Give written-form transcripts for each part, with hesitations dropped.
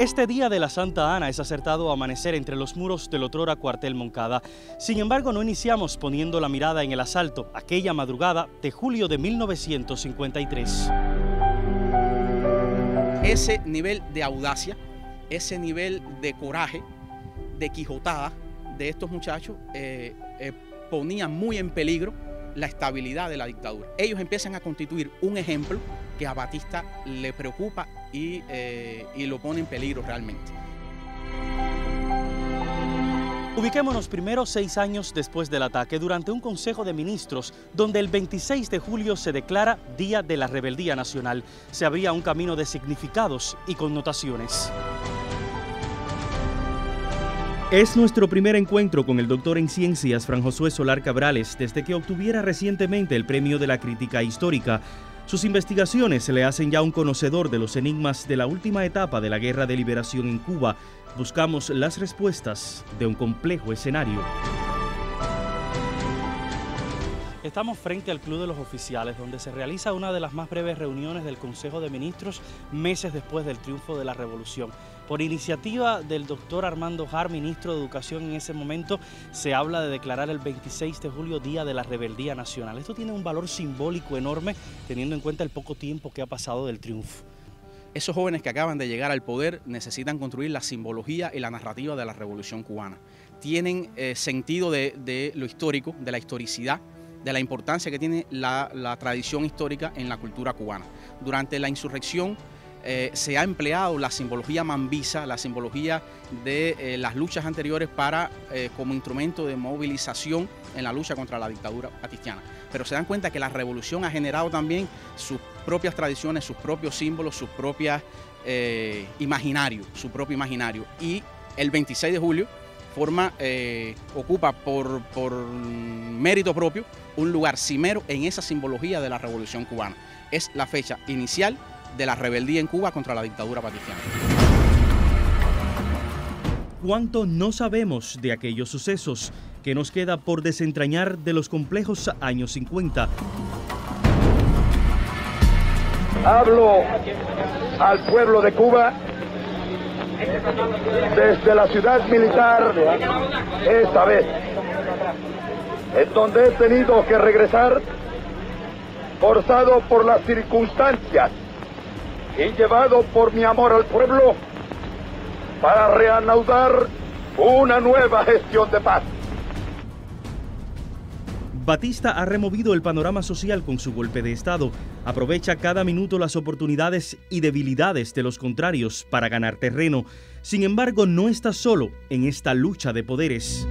Este día de la Santa Ana es acertado amanecer entre los muros del otrora cuartel Moncada. Sin embargo, no iniciamos poniendo la mirada en el asalto, aquella madrugada de julio de 1953. Ese nivel de audacia, ese nivel de coraje, de quijotada de estos muchachos ponía muy en peligro la estabilidad de la dictadura. Ellos empiezan a constituir un ejemplo que a Batista le preocupa y lo pone en peligro realmente. Ubiquémonos primero 6 años después del ataque, durante un Consejo de Ministros, donde el 26 de julio se declara Día de la Rebeldía Nacional. Se abría un camino de significados y connotaciones. Es nuestro primer encuentro con el doctor en ciencias Fran Josué Solar Cabrales desde que obtuviera recientemente el Premio de la Crítica Histórica. Sus investigaciones le hacen ya un conocedor de los enigmas de la última etapa de la Guerra de Liberación en Cuba. Buscamos las respuestas de un complejo escenario. Estamos frente al Club de los Oficiales, donde se realiza una de las más breves reuniones del Consejo de Ministros meses después del triunfo de la Revolución. Por iniciativa del doctor Armando Jar, ministro de Educación en ese momento, se habla de declarar el 26 de julio Día de la Rebeldía Nacional. Esto tiene un valor simbólico enorme, teniendo en cuenta el poco tiempo que ha pasado del triunfo. Esos jóvenes que acaban de llegar al poder necesitan construir la simbología y la narrativa de la Revolución cubana. Tienen sentido de lo histórico, de la historicidad, de la importancia que tiene la tradición histórica en la cultura cubana. Durante la insurrección se ha empleado la simbología mambisa, la simbología de las luchas anteriores como instrumento de movilización en la lucha contra la dictadura batistiana. Pero se dan cuenta que la revolución ha generado también sus propias tradiciones, sus propios símbolos, sus propios su propio imaginario. Y el 26 de julio ocupa por mérito propio un lugar cimero en esa simbología de la revolución cubana. Es la fecha inicial de la rebeldía en Cuba contra la dictadura batistiana. ¿Cuánto no sabemos de aquellos sucesos que nos queda por desentrañar de los complejos años 50? Hablo al pueblo de Cuba desde la ciudad militar, esta vez, en donde he tenido que regresar forzado por las circunstancias y llevado por mi amor al pueblo para reanudar una nueva gestión de paz. Batista ha removido el panorama social con su golpe de Estado. Aprovecha cada minuto las oportunidades y debilidades de los contrarios para ganar terreno. Sin embargo, no está solo en esta lucha de poderes.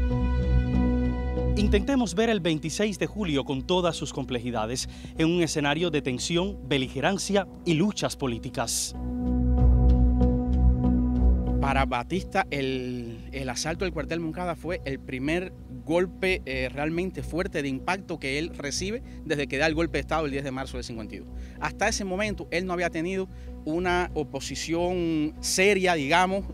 Intentemos ver el 26 de julio con todas sus complejidades, en un escenario de tensión, beligerancia y luchas políticas. Para Batista, el asalto del cuartel Moncada fue el primer golpe realmente fuerte de impacto que él recibe desde que da el golpe de Estado el 10 de marzo del 52. Hasta ese momento él no había tenido una oposición seria, digamos,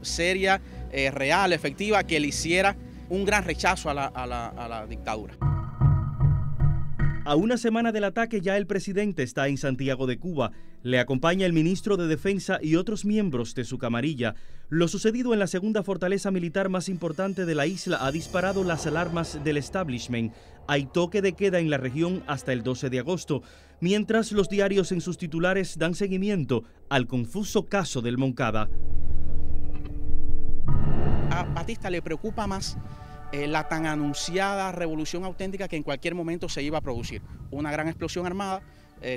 real, efectiva, que le hiciera un gran rechazo a la dictadura. A una semana del ataque ya el presidente está en Santiago de Cuba. Le acompaña el ministro de Defensa y otros miembros de su camarilla. Lo sucedido en la segunda fortaleza militar más importante de la isla ha disparado las alarmas del establishment. Hay toque de queda en la región hasta el 12 de agosto, mientras los diarios en sus titulares dan seguimiento al confuso caso del Moncada. A Batista le preocupa más la tan anunciada revolución auténtica que en cualquier momento se iba a producir. Una gran explosión armada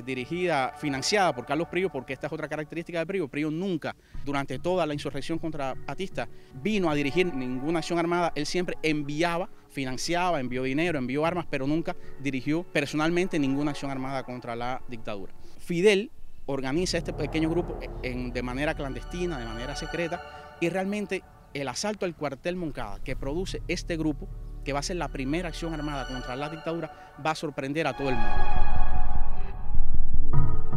dirigida, financiada por Carlos Prío, porque esta es otra característica de Prío. Prío nunca, durante toda la insurrección contra Batista, vino a dirigir ninguna acción armada. Él siempre enviaba, financiaba, envió dinero, envió armas, pero nunca dirigió personalmente ninguna acción armada contra la dictadura. Fidel organiza este pequeño grupo de manera clandestina, de manera secreta, y realmente el asalto al cuartel Moncada que produce este grupo, que va a ser la primera acción armada contra la dictadura, va a sorprender a todo el mundo.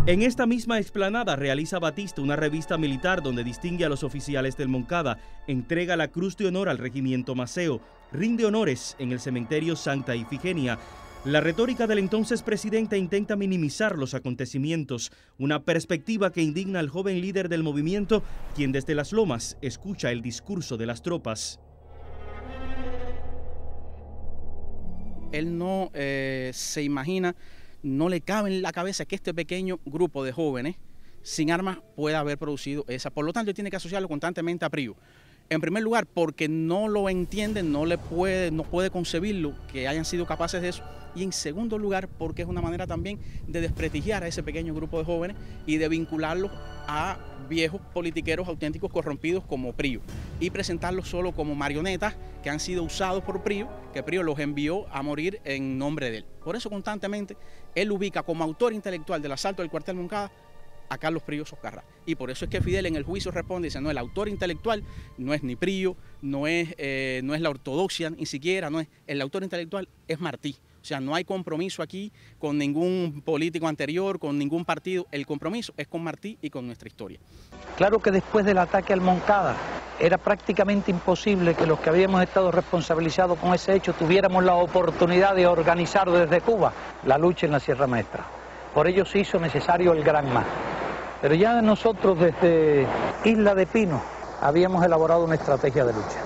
En esta misma explanada realiza Batista una revista militar donde distingue a los oficiales del Moncada, entrega la Cruz de Honor al Regimiento Maceo, rinde honores en el cementerio Santa Ifigenia. La retórica del entonces presidente intenta minimizar los acontecimientos, una perspectiva que indigna al joven líder del movimiento, quien desde las lomas escucha el discurso de las tropas. Él no se imagina, no le cabe en la cabeza que este pequeño grupo de jóvenes sin armas pueda haber producido esa. Por lo tanto, él tiene que asociarlo constantemente a PRIO. En primer lugar, porque no lo entienden, no puede concebirlo que hayan sido capaces de eso. Y en segundo lugar, porque es una manera también de desprestigiar a ese pequeño grupo de jóvenes y de vincularlos a viejos politiqueros auténticos corrompidos como PRIO y presentarlos solo como marionetas que han sido usados por PRIO, que PRIO los envió a morir en nombre de él. Por eso constantemente él ubica como autor intelectual del asalto del cuartel Moncada a Carlos Prío Soscarrá. Y por eso es que Fidel en el juicio responde y dice, no, el autor intelectual no es ni Prío, no es la ortodoxia ni siquiera, no es, el autor intelectual es Martí. O sea, no hay compromiso aquí con ningún político anterior, con ningún partido. El compromiso es con Martí y con nuestra historia. Claro que después del ataque al Moncada era prácticamente imposible que los que habíamos estado responsabilizados con ese hecho tuviéramos la oportunidad de organizar desde Cuba la lucha en la Sierra Maestra. Por ello se hizo necesario el Gran Mas. Pero ya nosotros desde Isla de Pino habíamos elaborado una estrategia de lucha.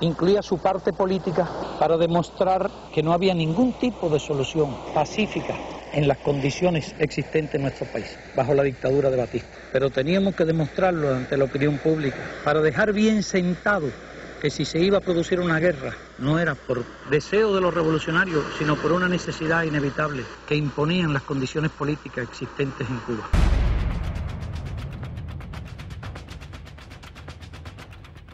Incluía su parte política para demostrar que no había ningún tipo de solución pacífica en las condiciones existentes en nuestro país, bajo la dictadura de Batista. Pero teníamos que demostrarlo ante la opinión pública para dejar bien sentado que si se iba a producir una guerra no era por deseo de los revolucionarios, sino por una necesidad inevitable que imponían las condiciones políticas existentes en Cuba.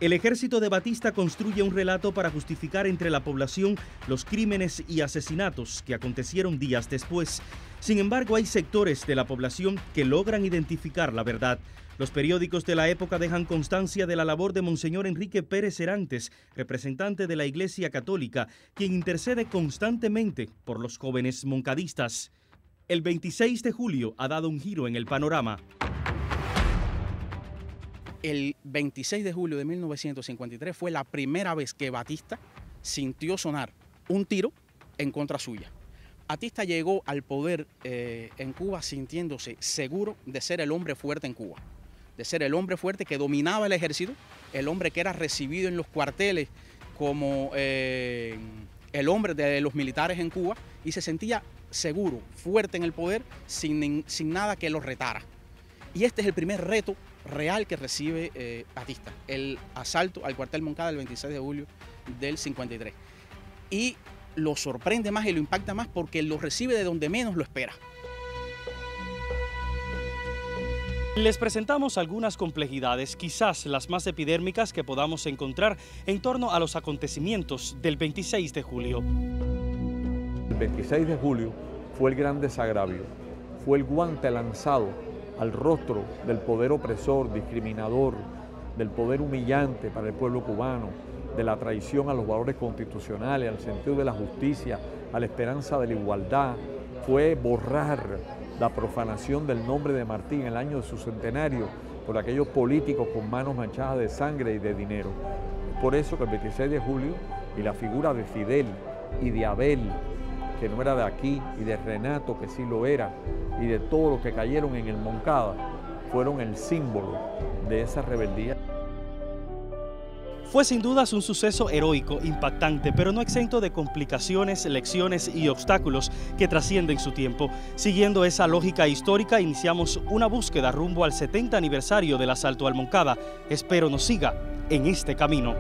El ejército de Batista construye un relato para justificar entre la población los crímenes y asesinatos que acontecieron días después. Sin embargo, hay sectores de la población que logran identificar la verdad. Los periódicos de la época dejan constancia de la labor de Monseñor Enrique Pérez Serantes, representante de la Iglesia Católica, quien intercede constantemente por los jóvenes moncadistas. El 26 de julio ha dado un giro en el panorama. El 26 de julio de 1953 fue la primera vez que Batista sintió sonar un tiro en contra suya. Batista llegó al poder en Cuba sintiéndose seguro de ser el hombre fuerte en Cuba, de ser el hombre fuerte que dominaba el ejército, el hombre que era recibido en los cuarteles como el hombre de los militares en Cuba, y se sentía seguro, fuerte en el poder, sin nada que lo retara. Y este es el primer reto real que recibe Batista, el asalto al cuartel Moncada el 26 de julio del 53. Y lo sorprende más y lo impacta más porque lo recibe de donde menos lo espera. Les presentamos algunas complejidades, quizás las más epidérmicas que podamos encontrar en torno a los acontecimientos del 26 de julio. El 26 de julio fue el gran desagravio, fue el guante lanzado al rostro del poder opresor, discriminador, del poder humillante para el pueblo cubano, de la traición a los valores constitucionales, al sentido de la justicia, a la esperanza de la igualdad. Fue borrar la profanación del nombre de Martí en el año de su centenario por aquellos políticos con manos manchadas de sangre y de dinero. Es por eso que el 26 de julio y la figura de Fidel y de Abel, que no era de aquí, y de Renato, que sí lo era, y de todos los que cayeron en el Moncada, fueron el símbolo de esa rebeldía. Fue sin dudas un suceso heroico, impactante, pero no exento de complicaciones, lecciones y obstáculos que trascienden su tiempo. Siguiendo esa lógica histórica, iniciamos una búsqueda rumbo al 70 aniversario del asalto al Moncada. Espero nos siga en este camino.